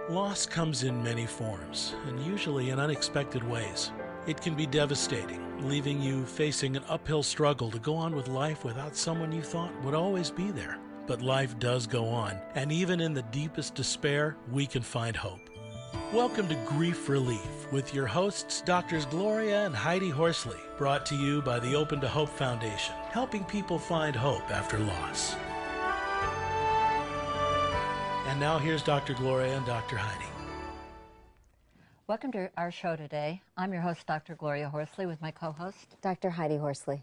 Loss comes in many forms, and usually in unexpected ways. It can be devastating, leaving you facing an uphill struggle to go on with life without someone you thought would always be there. But life does go on, and even in the deepest despair, we can find hope. Welcome to Grief Relief with your hosts, Drs. Gloria and Heidi Horsley, brought to you by the Open to Hope Foundation, helping people find hope after loss. And now here's Dr. Gloria and Dr. Heidi. Welcome to our show today. I'm your host, Dr. Gloria Horsley, with my co-host, Dr. Heidi Horsley.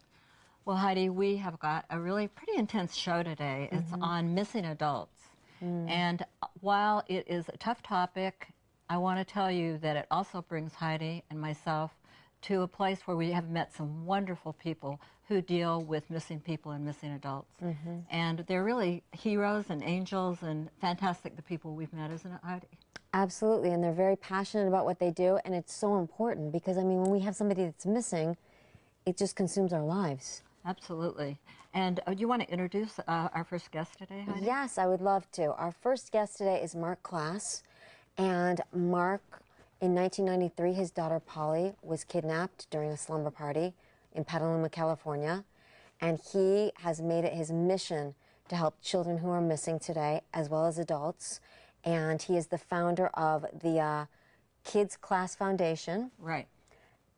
Well, Heidi, we have got a really pretty intense show today. It's on missing adults. And while it is a tough topic, I want to tell you that it also brings Heidi and myself to a place where we have met some wonderful people who deal with missing people and missing adults. And they're really heroes and angels and fantastic, the people we've met, isn't it, Heidi? Absolutely, and they're very passionate about what they do, and it's so important because, I mean, when we have somebody that's missing, it just consumes our lives. Absolutely. And do you want to introduce our first guest today, Heidi? Yes, I would love to. Our first guest today is Marc Klaas, and Marc, in 1993, his daughter Polly was kidnapped during a slumber party in Petaluma, California, and he has made it his mission to help children who are missing today, as well as adults, and he is the founder of the Kids Klaas Foundation. Right.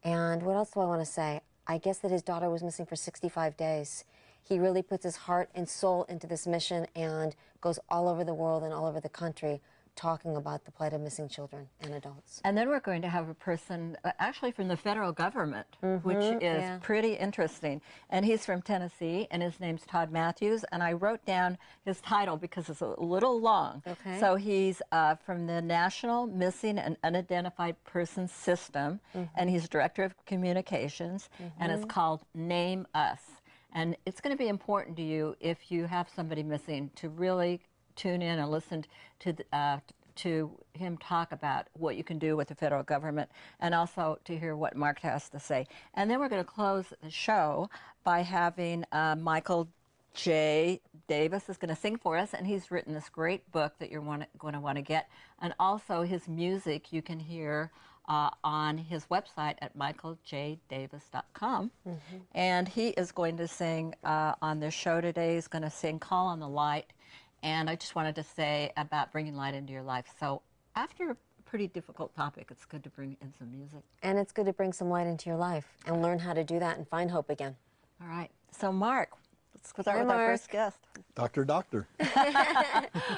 And what else do I want to say? I guess that his daughter was missing for 65 days. He really puts his heart and soul into this mission and goes all over the world and all over the country talking about the plight of missing children and adults. And then we're going to have a person actually from the federal government, which is pretty interesting. And he's from Tennessee, and his name's Todd Matthews. And I wrote down his title because it's a little long. Okay. So he's from the National Missing and Unidentified Persons System, and he's Director of Communications, and it's called NamUS. And it's going to be important to you if you have somebody missing to really tune in and listen to him talk about what you can do with the federal government, and also to hear what Marc has to say. And then we're going to close the show by having Michael J. Davis is going to sing for us, and he's written this great book that you're going to want to get. And also his music you can hear on his website at michaeljdavis.com. And he is going to sing on this show today. He's going to sing Call on the Light. And I just wanted to say about bringing light into your life. So after a pretty difficult topic, it's good to bring in some music. And it's good to bring some light into your life and learn how to do that and find hope again. All right. So, Marc, let's start with our first guest. Doctor.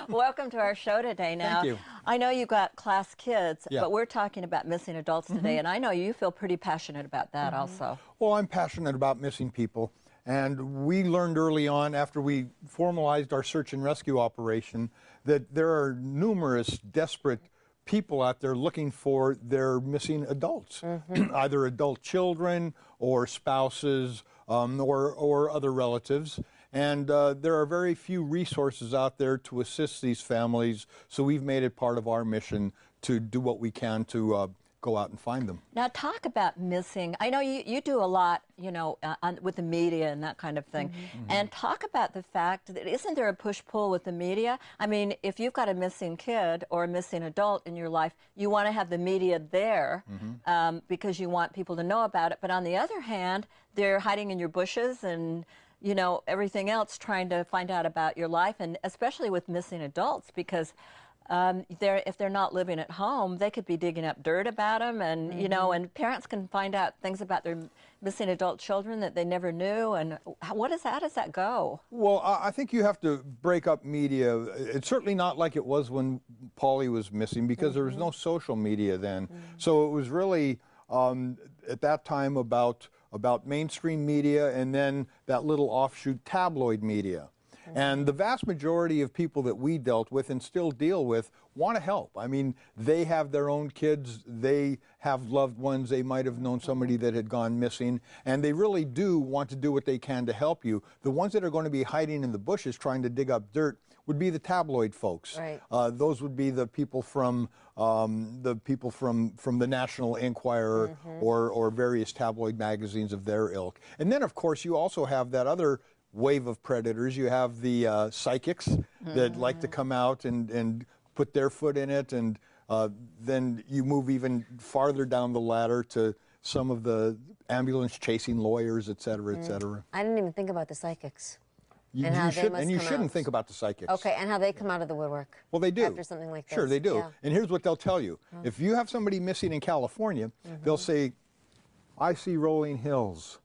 Welcome to our show today. Now, Thank you. I know you've got Klaas kids, but we're talking about missing adults today, and I know you feel pretty passionate about that also. Well, I'm passionate about missing people. And we learned early on, after we formalized our search and rescue operation, that there are numerous desperate people out there looking for their missing adults, either adult children or spouses or other relatives. And there are very few resources out there to assist these families, so we've made it part of our mission to do what we can to go out and find them. Now, talk about missing. I know you do a lot, you know, with the media and that kind of thing. And talk about the fact that isn't there a push-pull with the media? I mean, if you've got a missing kid or a missing adult in your life, you want to have the media there because you want people to know about it. But on the other hand, they're hiding in your bushes and, you know, everything else trying to find out about your life, and especially with missing adults, because if they're not living at home, they could be digging up dirt about them, and you know, and parents can find out things about their missing adult children that they never knew. And how does that go? Well, I think you have to break up media. It's certainly not like it was when Polly was missing, because there was no social media then. So it was really at that time about mainstream media, and then that little offshoot tabloid media. And the vast majority of people that we dealt with and still deal with want to help. I mean, they have their own kids, they have loved ones, they might have known somebody that had gone missing, and they really do want to do what they can to help you. The ones that are going to be hiding in the bushes trying to dig up dirt would be the tabloid folks. Right. Those would be the people from the National Enquirer or various tabloid magazines of their ilk. And then, of course, you also have that other wave of predators. You have the psychics that like to come out and put their foot in it and Then you move even farther down the ladder to some of the ambulance chasing lawyers, et cetera, et cetera. I didn't even think about the psychics. You shouldn't think about the psychics. Okay, and how they come out of the woodwork. Well, they do. After something like this. Sure, they do. Yeah. And here's what they'll tell you. If you have somebody missing in California, they'll say, I see rolling hills.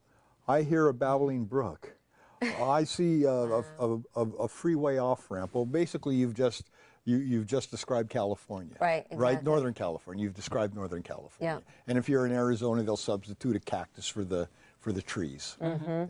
I hear a babbling brook. I see a freeway off-ramp. Well, basically, you've just described California. Right, exactly. Right, Northern California. You've described Northern California. Yeah. And if you're in Arizona, they'll substitute a cactus for the trees. Yeah.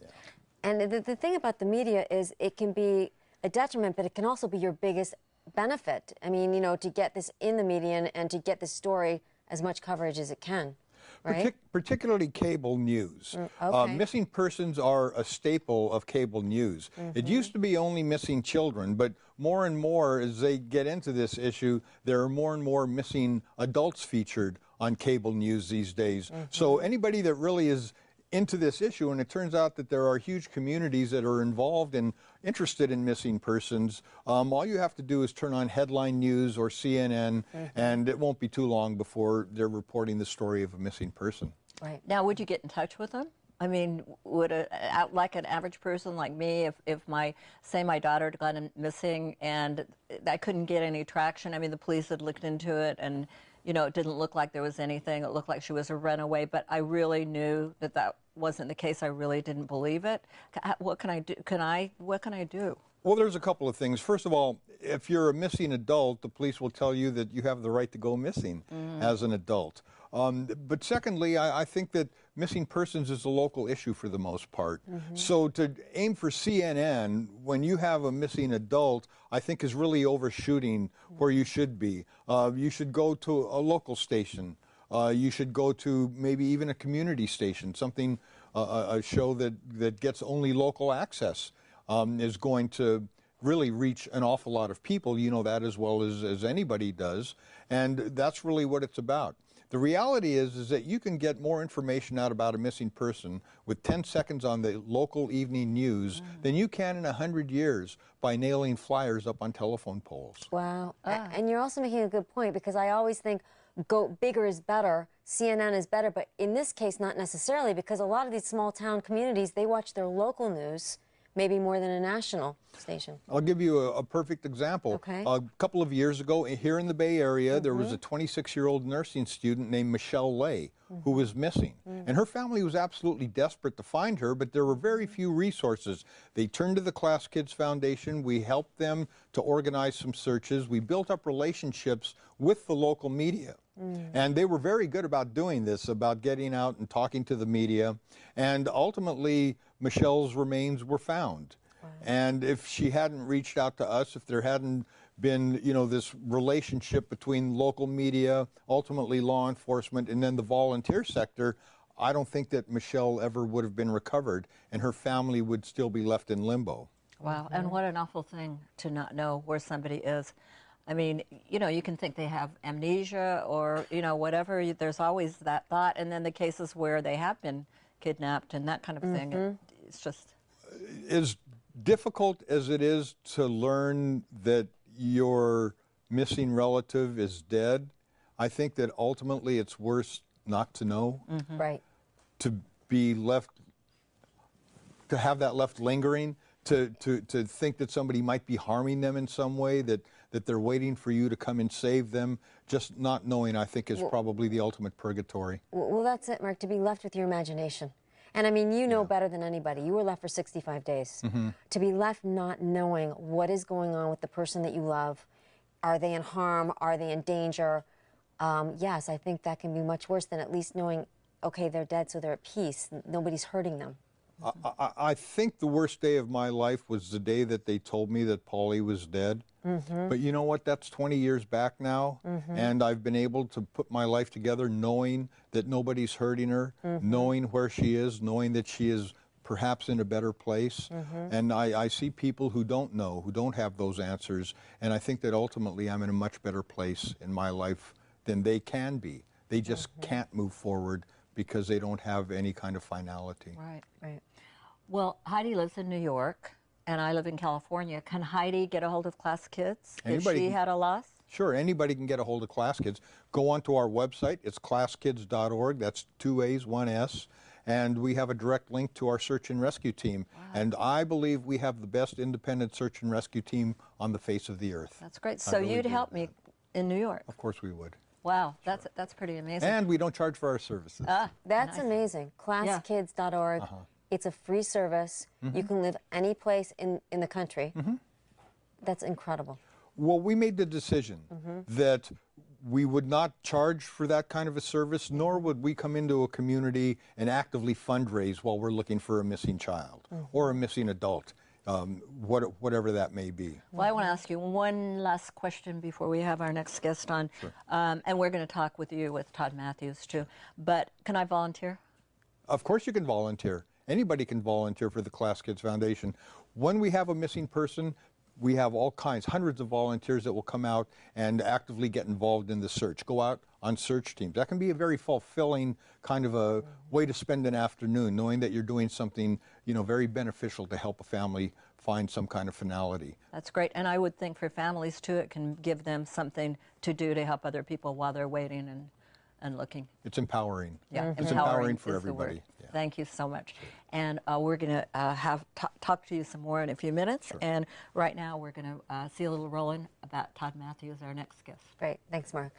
And the thing about the media is it can be a detriment, but it can also be your biggest benefit. I mean, you know, to get this in the media and to get this story as much coverage as it can, right? Particularly cable news. Okay. Missing persons are a staple of cable news. It used to be only missing children, but more and more as they get into this issue, there are more and more missing adults featured on cable news these days. So anybody that really is into this issue, and it turns out that there are huge communities that are involved and interested in missing persons. All you have to do is turn on headline news or CNN, and it won't be too long before they're reporting the story of a missing person. Right. Now, would you get in touch with them? I mean, would like an average person like me, if my daughter had gone missing and I couldn't get any traction, I mean, the police had looked into it and, you know, it didn't look like there was anything. It looked like she was a runaway, but I really knew that that wasn't the case. I really didn't believe it. What can I do? What can I do? Well, there's a couple of things. First of all, if you're a missing adult, the police will tell you that you have the right to go missing as an adult. But secondly, I think that missing persons is a local issue for the most part. So to aim for CNN when you have a missing adult, I think is really overshooting where you should be. You should go to a local station. You should go to maybe even a community station, something, a show that gets only local access is going to really reach an awful lot of people. You know that as well as anybody does. And that's really what it's about. The reality is that you can get more information out about a missing person with 10 seconds on the local evening news than you can in 100 years by nailing flyers up on telephone poles. Wow. And you're also making a good point, because I always think go bigger is better, CNN is better, but in this case not necessarily, because a lot of these small town communities, they watch their local news maybe more than a national station. I'll give you a perfect example. Okay. A couple of years ago here in the Bay Area, there was a 26-year-old nursing student named Michelle Lay who was missing. And her family was absolutely desperate to find her, but there were very few resources. They turned to the Class Kids Foundation. We helped them to organize some searches. We built up relationships with the local media. And they were very good about doing this, about getting out and talking to the media. And ultimately, Michelle's remains were found. Wow. And if she hadn't reached out to us, if there hadn't been, you know, this relationship between local media, ultimately law enforcement, and then the volunteer sector, I don't think that Michelle ever would have been recovered, and her family would still be left in limbo. Wow, and what an awful thing to not know where somebody is. I mean, you know, you can think they have amnesia or, you know, whatever. There's always that thought. And then the cases where they have been kidnapped and that kind of thing, it's just... As difficult as it is to learn that your missing relative is dead, I think that ultimately it's worse not to know. Right. To be left, to have that left lingering, to think that somebody might be harming them in some way, that they're waiting for you to come and save them, just not knowing, I think, is probably the ultimate purgatory. Well, that's it, Marc, to be left with your imagination. And I mean, you know better than anybody. You were left for 65 days. To be left not knowing what is going on with the person that you love, are they in harm, are they in danger? Yes, I think that can be much worse than at least knowing, okay, they're dead, so they're at peace. Nobody's hurting them. I think the worst day of my life was the day that they told me that Polly was dead. But you know what? That's 20 years back now, and I've been able to put my life together knowing that nobody's hurting her, knowing where she is, knowing that she is perhaps in a better place. And I see people who don't know, who don't have those answers, and I think that ultimately I'm in a much better place in my life than they can be. They just can't move forward because they don't have any kind of finality. Right, right. Well, Heidi lives in New York, and I live in California. Can Heidi get a hold of Class Kids if she had a loss? Sure, anybody can get a hold of Klaas Kids. Go onto our website. It's klaaskids.org. That's 2 A's, 1 S. And we have a direct link to our search and rescue team. Wow. And I believe we have the best independent search and rescue team on the face of the earth. That's great. So you'd help me in New York? Of course we would. Wow, that's pretty amazing. And we don't charge for our services. That's amazing. Klaaskids.org. It's a free service. You can live any place in the country. That's incredible. Well, we made the decision that we would not charge for that kind of a service, nor would we come into a community and actively fundraise while we're looking for a missing child or a missing adult, whatever that may be. Well, I want to ask you one last question before we have our next guest on. Sure. And we're going to talk with you, with Todd Matthews, too. But can I volunteer? Of course you can volunteer. Anybody can volunteer for the Klaas Kids Foundation. When we have a missing person, we have all kinds, hundreds of volunteers that will come out and actively get involved in the search, go out on search teams. That can be a very fulfilling kind of a way to spend an afternoon, knowing that you're doing something, you know, very beneficial to help a family find some kind of finality. That's great. And I would think for families, too, it can give them something to do to help other people while they're waiting and looking. It's empowering. Yeah, it's empowering for everybody. Yeah. Thank you so much. And we're going to talk to you some more in a few minutes. Sure. And right now we're going to see a little rolling about Todd Matthews, our next guest. Great. Thanks, Marc.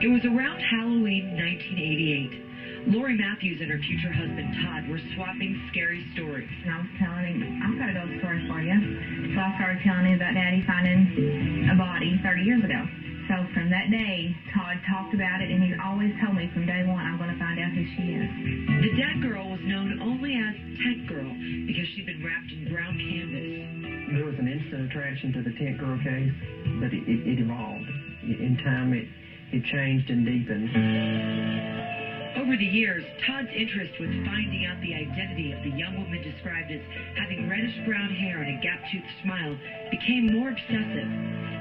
It was around Halloween 1988. Lori Matthews and her future husband, Todd, were swapping scary stories. And I was telling him, I've got a ghost story for you. So I started telling him about Daddy finding a body 30 years ago. So from that day, Todd talked about it, and he's always told me from day one, I'm going to find out who she is. The dead girl was known only as Tent Girl because she'd been wrapped in brown canvas. There was an instant attraction to the Tent Girl case, but it evolved. In time, it changed and deepened. Over the years, Todd's interest with finding out the identity of the young woman described as having reddish-brown hair and a gap-toothed smile became more obsessive.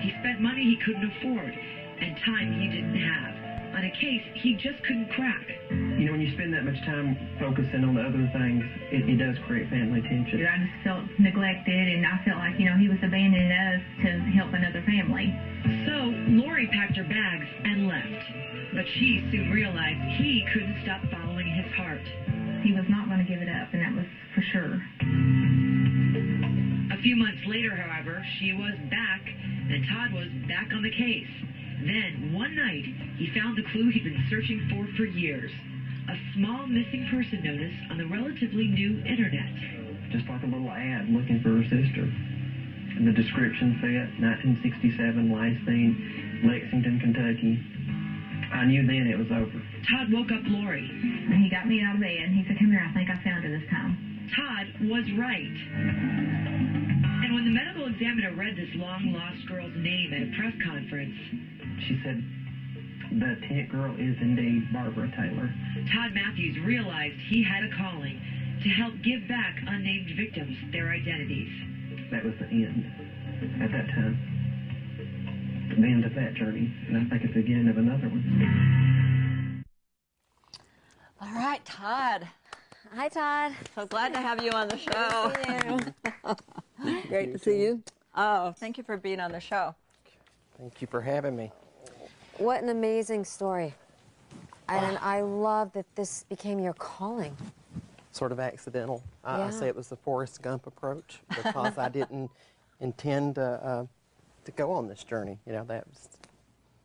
He spent money he couldn't afford and time he didn't have on a case he just couldn't crack. You know, when you spend that much time focusing on the other things, it does create family tension. I just felt neglected, and I felt like, you know, he was abandoning us to help another family. So Lori packed her bags and left. But she soon realized he couldn't stop following his heart. He was not going to give it up, and that was for sure. A few months later, however, she was back, and Todd was back on the case. Then, one night, he found the clue he'd been searching for years. A small missing person notice on the relatively new internet. Just like a little ad looking for her sister. And the description said, 1967, last seen, Lexington, Kentucky. I knew then it was over. Todd woke up Lori. And he got me out of bed, and he said, come here, I think I found her this time. Todd was right. And when the medical examiner read this long-lost girl's name at a press conference, she said, the Tent Girl is indeed Barbara Taylor. Todd Matthews realized he had a calling to help give back unnamed victims their identities. That was the end at that time. The end of that journey, and I think it's the beginning of another one. All right, Todd. Hi, Todd. So glad to have you on the show. Great to see you. Oh, thank you for being on the show. Thank you for having me. What an amazing story. And I love that this became your calling. Sort of accidental. Yeah. I say it was the Forrest Gump approach because I didn't intend to go on this journey. You know,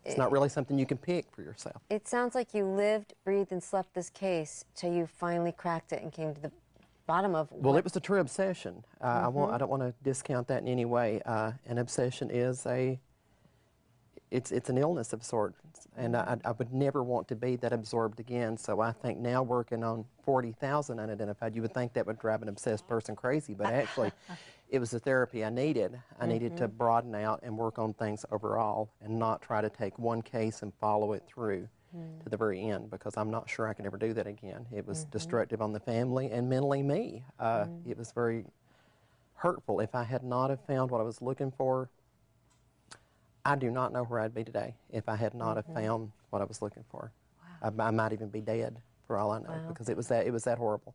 it's not really something you can pick for yourself. It sounds like you lived, breathed, and slept this case till you finally cracked it and came to the bottom of Well, it was a true obsession. I don't want to discount that in any way. An obsession is it's an illness of sorts, and I would never want to be that absorbed again. So I think now working on 40,000 unidentified, you would think that would drive an obsessed person crazy, but actually it was the therapy I needed. I needed to broaden out and work on things overall and not try to take one case and follow it through to the very end, because I'm not sure I can ever do that again. It was destructive on the family and mentally me. It was very hurtful. If I had not have found what I was looking for, I do not know where I'd be today if I had not have found what I was looking for. Wow. I might even be dead for all I know, because it was that horrible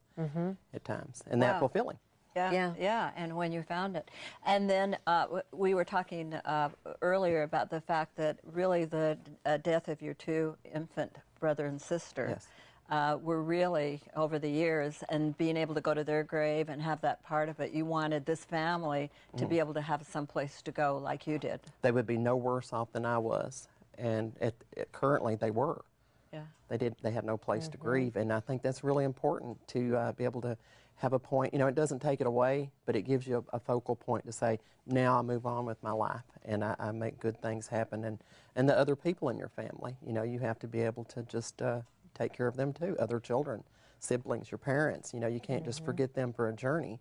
at times and that fulfilling. Yeah, and when you found it. And then we were talking earlier about the fact that really the death of your two infant brother and sister were really, over the years, and being able to go to their grave and have that part of it, you wanted this family to be able to have some place to go like you did. They would be no worse off than I was, and currently they were. Yeah. They had no place to grieve, and I think that's really important to be able to have a point. You know, it doesn't take it away, but it gives you a focal point to say, now I move on with my life, and I make good things happen. And the other people in your family, you know, you have to be able to just take care of them too, other children, siblings, your parents. You know, you can't just forget them for a journey.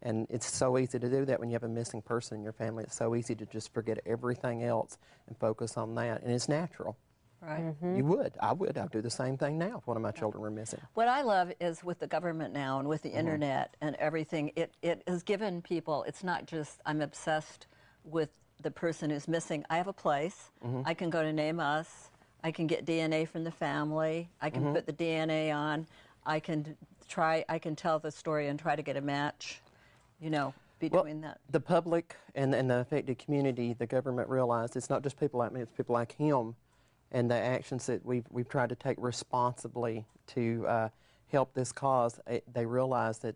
And it's so easy to do that when you have a missing person in your family. It's so easy to just forget everything else and focus on that, and it's natural. Right. You would. I would. I'd do the same thing now if one of my children were missing. What I love is with the government now and with the internet and everything, it has given people, it's not just I'm obsessed with the person who's missing. I have a place. I can go to NamUS. I can get DNA from the family. I can put the DNA on. I can tell the story and try to get a match, you know, between that. The public and the affected community, the government realized it's not just people like me, it's people like him, and the actions that we've tried to take responsibly to help this cause. They realized that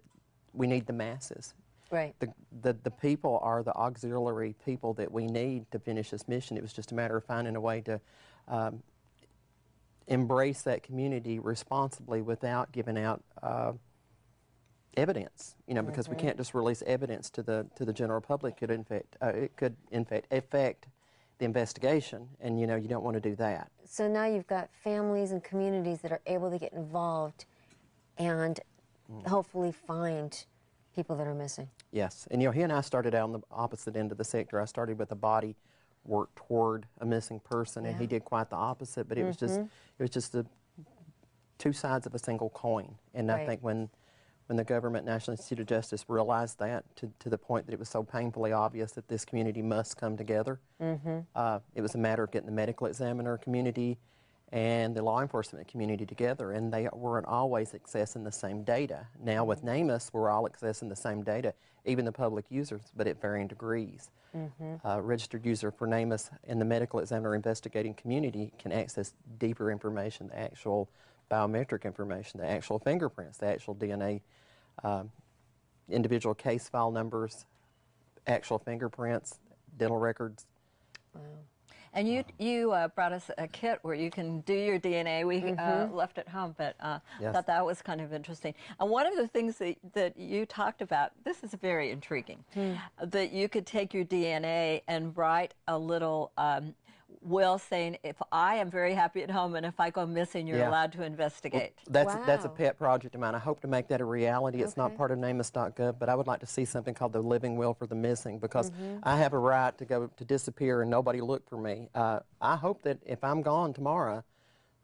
we need the masses. Right. The people are the auxiliary people that we need to finish this mission. It was just a matter of finding a way to embrace that community responsibly without giving out evidence, you know, because we can't just release evidence to the general public. It could in fact affect the investigation, and you know, you don't want to do that. So now you've got families and communities that are able to get involved and hopefully find people that are missing. Yes, and you know, he and I started out on the opposite end of the sector. I started with a body work toward a missing person, and he did quite the opposite. But it was just the two sides of a single coin. And I think when the government, National Institute of Justice, realized that to the point that it was so painfully obvious that this community must come together, it was a matter of getting the medical examiner community and the law enforcement community together, and they weren't always accessing the same data. Now with NamUS, we're all accessing the same data, even the public users, but at varying degrees. Registered user for NamUS and the medical examiner investigating community can access deeper information, the actual biometric information, the actual fingerprints, the actual DNA, individual case file numbers, actual fingerprints, dental records. Wow. And you brought us a kit where you can do your DNA. We left it home, but thought that was kind of interesting. And one of the things that you talked about, this is very intriguing, that you could take your DNA and write a little will saying, if I am very happy at home and if I go missing, you're allowed to investigate. Well, that's a pet project of mine. I hope to make that a reality. It's not part of NamUS.gov, but I would like to see something called the living will for the missing, because I have a right to go to disappear and nobody look for me. I hope that if I'm gone tomorrow,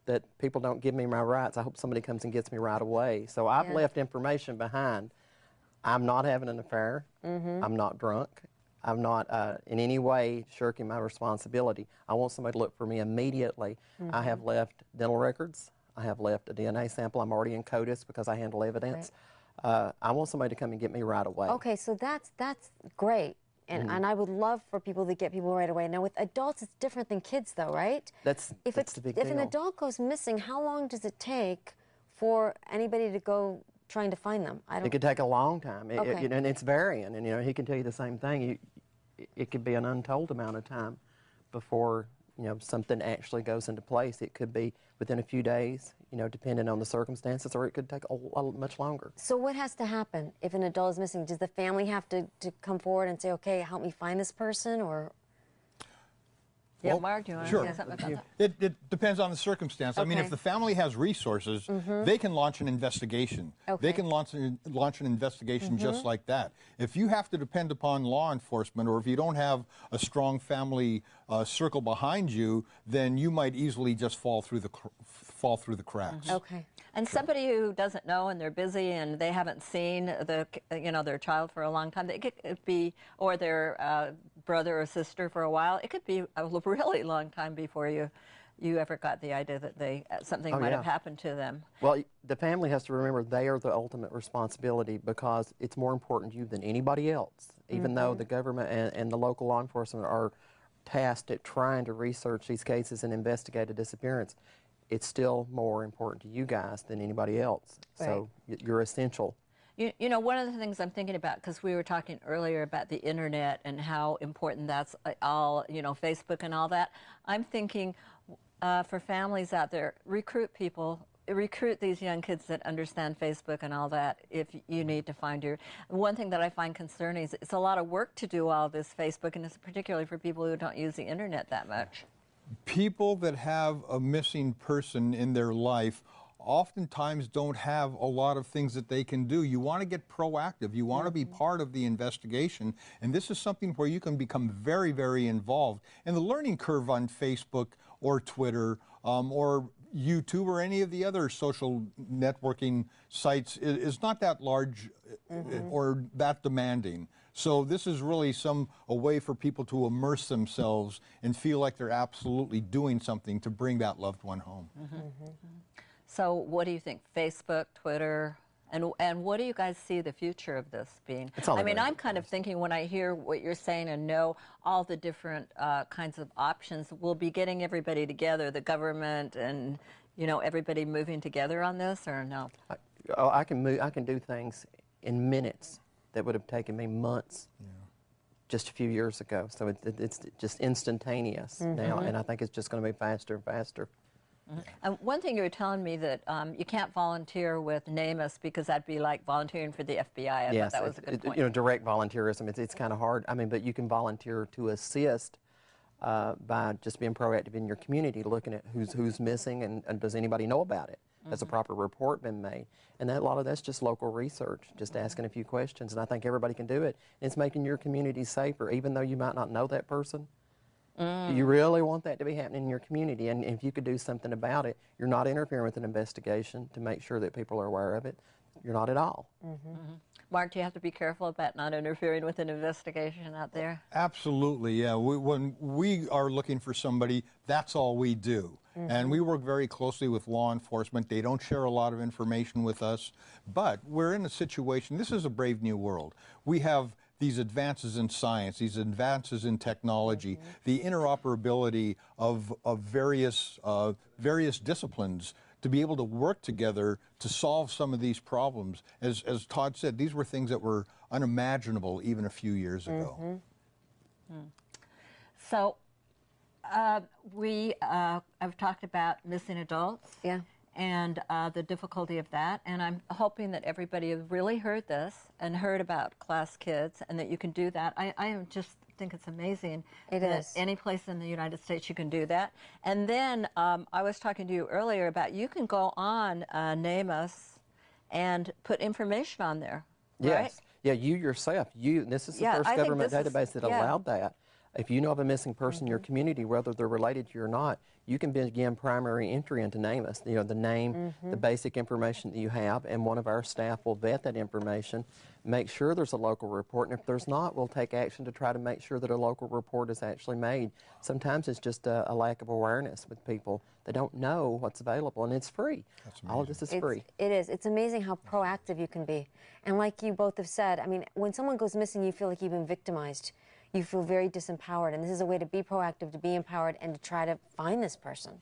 that people don't give me my rights. I hope somebody comes and gets me right away. So I've left information behind. I'm not having an affair. I'm not drunk. I'm not in any way shirking my responsibility. I want somebody to look for me immediately. I have left dental records. I have left a DNA sample. I'm already in CODIS because I handle evidence. I want somebody to come and get me right away. Okay, so that's great. And I would love for people to get people right away. Now, with adults, it's different than kids, though, right? That's the big deal. If an adult goes missing, how long does it take for anybody to go trying to find them? It could take a long time, and it's varying. And you know, he can tell you the same thing. It could be an untold amount of time before something actually goes into place. It could be within a few days, depending on the circumstances, or it could take much longer. So what has to happen if an adult is missing? Does the family have to come forward and say, okay, help me find this person, or? Yeah, Mark, do you want to say something about that? It depends on the circumstance. I mean, if the family has resources, they can launch an investigation. They can launch an investigation just like that. If you have to depend upon law enforcement, or if you don't have a strong family circle behind you, then you might easily just fall through the cracks. Okay. And somebody who doesn't know and they're busy and they haven't seen their child for a long time, it could be, or their brother or sister for a while, it could be a really long time before you you ever got the idea that something might have happened to them. Well, the family has to remember they are the ultimate responsibility, because it's more important to you than anybody else. Even though the government and the local law enforcement are tasked at trying to research these cases and investigate a disappearance, it's still more important to you guys than anybody else. Right. So you're essential. You know, one of the things I'm thinking about, because we were talking earlier about the internet and how important that's all, you know, Facebook and all that, I'm thinking for families out there, recruit these young kids that understand Facebook and all that if you need to find your... One thing that I find concerning is it's a lot of work to do all this Facebook, and it's particularly for people who don't use the internet that much. People that have a missing person in their life oftentimes don't have a lot of things that they can do. You want to get proactive. You want to be part of the investigation, and this is something where you can become very, very involved. And the learning curve on Facebook or Twitter or YouTube or any of the other social networking sites is not that large or that demanding. So this is really a way for people to immerse themselves and feel like they're absolutely doing something to bring that loved one home. So what do you think? Facebook, Twitter, and what do you guys see the future of this being? I mean, I'm kind of thinking when I hear what you're saying and know all the different kinds of options, we'll be getting everybody together, the government and, you know, everybody moving together on this, or no? I can do things in minutes that would have taken me months just a few years ago. So it's just instantaneous now, and I think it's just going to be faster and faster. And one thing you were telling me that you can't volunteer with NamUS because that'd be like volunteering for the FBI. I thought that was a good point. You know, direct volunteerism, it's kind of hard. I mean, but you can volunteer to assist by just being proactive in your community, looking at who's missing and does anybody know about it? Has a proper report been made? And a lot of that's just local research, just asking a few questions, and I think everybody can do it. And it's making your community safer, even though you might not know that person. You really want that to be happening in your community, and if you could do something about it, you're not interfering with an investigation to make sure that people are aware of it. You're not at all. Mark, do you have to be careful about not interfering with an investigation out there? Absolutely, yeah. When we are looking for somebody, that's all we do. And we work very closely with law enforcement. They don't share a lot of information with us, but we're in a situation, this is a brave new world. We have these advances in science, these advances in technology, the interoperability of various disciplines to be able to work together to solve some of these problems. As Todd said, these were things that were unimaginable even a few years ago. So we have talked about missing adults. And the difficulty of that, and I'm hoping that everybody has really heard this and heard about Klaas Kids, and that you can do that. I just think it's amazing that any place in the United States you can do that. And then I was talking to you earlier about you can go on NamUS and put information on there, right? Yeah, you yourself. This is the first government database that allowed that. If you know of a missing person in your community, whether they're related to you or not, you can begin primary entry into NamUS. You know, the name, the basic information that you have, and one of our staff will vet that information, make sure there's a local report, and if there's not, we'll take action to try to make sure that a local report is actually made. Sometimes it's just a lack of awareness with people. They don't know what's available, and it's free. All of this is free. It is. It's amazing how proactive you can be. And like you both have said, I mean, when someone goes missing, you feel like you've been victimized. You feel very disempowered, and this is a way to be proactive, to be empowered, and to try to find this person.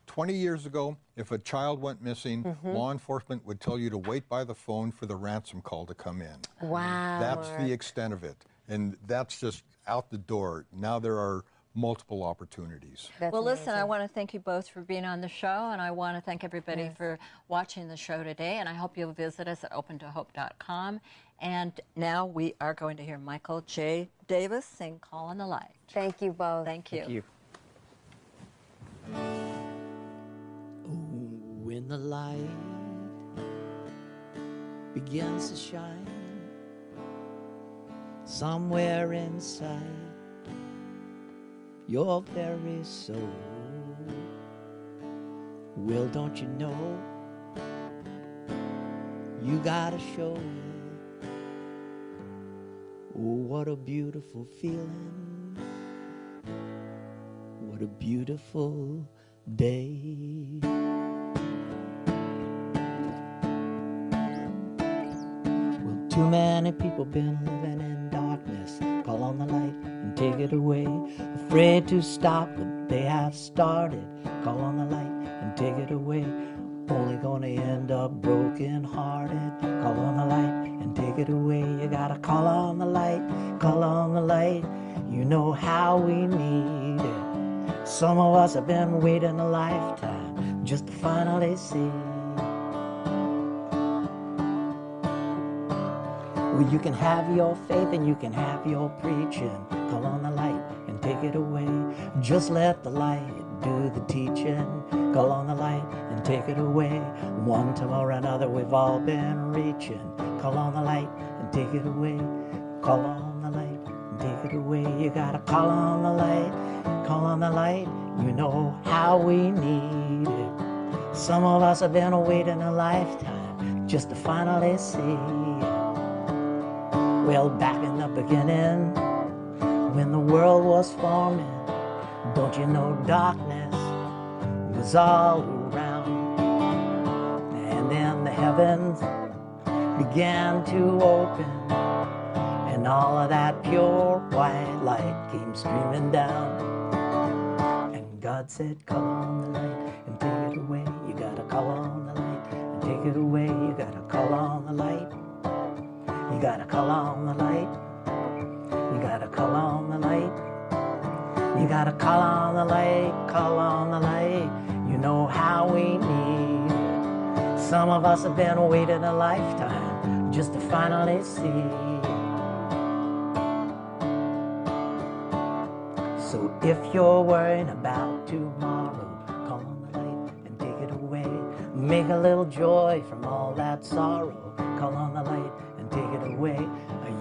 20 years ago, if a child went missing, law enforcement would tell you to wait by the phone for the ransom call to come in. Wow. That's the extent of it, and that's just out the door. Now there are multiple opportunities. Well, listen, I want to thank you both for being on the show, and I want to thank everybody for watching the show today, and I hope you'll visit us at opentohope.com. And now we are going to hear Michael J. Davis sing Call on the Light. Thank you both. Thank you. Thank you. When the light begins to shine somewhere inside your very soul, well, don't you know you gotta show it. Oh, what a beautiful feeling, what a beautiful day. Well, too many people been living in darkness. Call on the light and take it away. Afraid to stop what they have started. Call on the light and take it away. Only gonna end up broken hearted. Call on the light and take it away. You gotta call on the light, call on the light. You know how we need it. Some of us have been waiting a lifetime just to finally see. Well, you can have your faith and you can have your preaching. Call on the light and take it away. Just let the light do the teaching. Call on the light and take it away. One time or another we've all been reaching. Call on the light and take it away. Call on the light and take it away. You gotta call on the light, call on the light. You know how we need it. Some of us have been waiting a lifetime just to finally see. Well, back in the beginning, when the world was forming, don't you know darkness was all around? And then the heavens began to open, and all of that pure white light came streaming down. And God said, call on the light and take it away. You gotta call on the light and take it away. You gotta call on the light. You gotta call on the light. You gotta call on the light. You gotta call on the light, call on the light. You know how we need it. Some of us have been waiting a lifetime just to finally see. So if you're worrying about tomorrow, call on the light and take it away. Make a little joy from all that sorrow. Call on the light and take it away.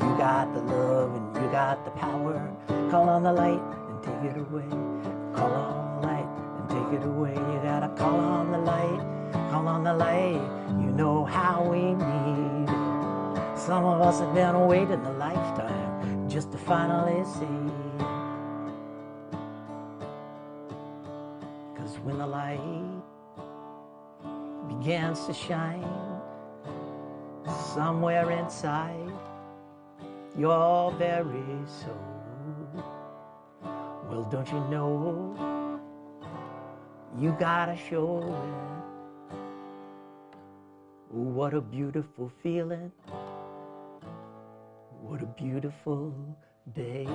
You got the love and you got the power. Call on the light and take it away. Call on the light and take it away. You gotta call on the light, call on the light. You know how we need it. Some of us have been waiting a lifetime just to finally see. 'Cause when the light begins to shine somewhere inside your very soul, well, don't you know you gotta show it? What a beautiful feeling, what a beautiful day.